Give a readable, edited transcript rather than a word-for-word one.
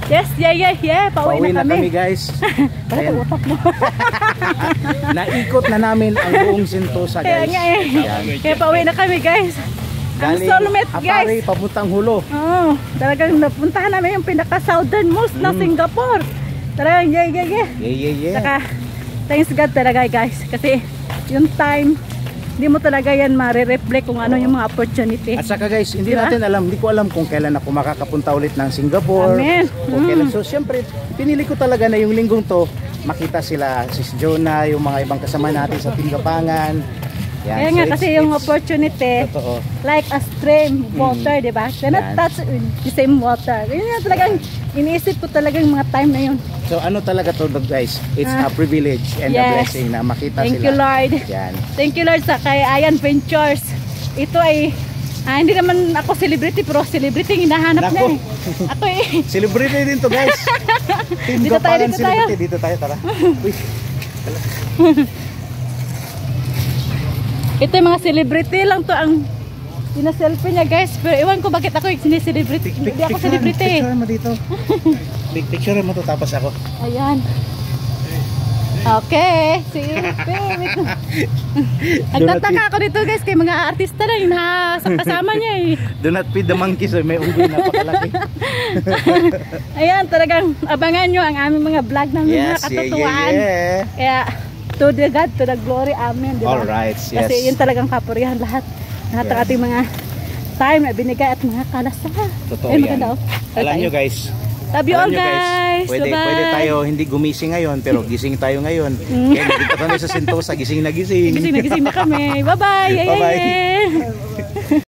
Yes, yeah. Pauwi na kami guys. Parang utak mo. Naikot na namin ang buong Sentosa guys. Kaya nga eh. Kaya pauwi na kami guys. Ang soulmate guys. Apari, papuntang Hulo. Oo, talagang napuntahan namin yung pinaka-southernmost na Singapore. Talagang yeah. Saka, thanks God talaga guys. Kasi yung time, hindi mo talaga yan ma-reflect kung ano yung mga opportunity. At saka guys, hindi ko alam kung kailan ako makakapunta ulit ng Singapore. Amen. Kailan. So syempre, pinili ko talaga na yung linggong to, makita sila, Sis Jonah, yung mga ibang kasama natin sa Tinggapangan. Yan. Kaya nga kasi yung opportunity, totoo. Like a stream water, di ba? Cannot touch the same water. Yun yung talagang iniisip ko talaga yung mga time na yun. So ano talaga to guys? It's a privilege and a blessing na makita Thank sila. You Lord. Yan. Thank you Lord sa kay Ayan Ventures. Ito ay hindi naman ako celebrity, pero celebrity hinahanap niya eh. Ako eh. Celebrity din to guys. Dito tayo. Dito tayo, tara. Ito yung mga celebrity lang to ang pina-selfie niya guys. Pero iwan ko bakit ako yung sineselebrity. Hindi ako celebrity. Picture mo dito. Picture mo to tapos ako. Ayan. Okay. Nagtataka ako dito guys kay mga artista na yung kasama niya eh. Do not feed the monkeys. May unggoy napakalaki. Ayan, talagang abangan nyo ang aming mga vlog ng mga katutuan. Kaya to the God, to the glory, amen, diba? Alright, yes. Kasi yun talagang kapurihan lahat ng ating mga time na binigay at mga kalasa. Totoo yan. Alam nyo guys, love you all guys. Pwede tayo hindi gumising ngayon, pero gising tayo ngayon. Kaya nandito kami sa Sentosa, gising na gising. Gising na kami. Bye bye. Bye bye.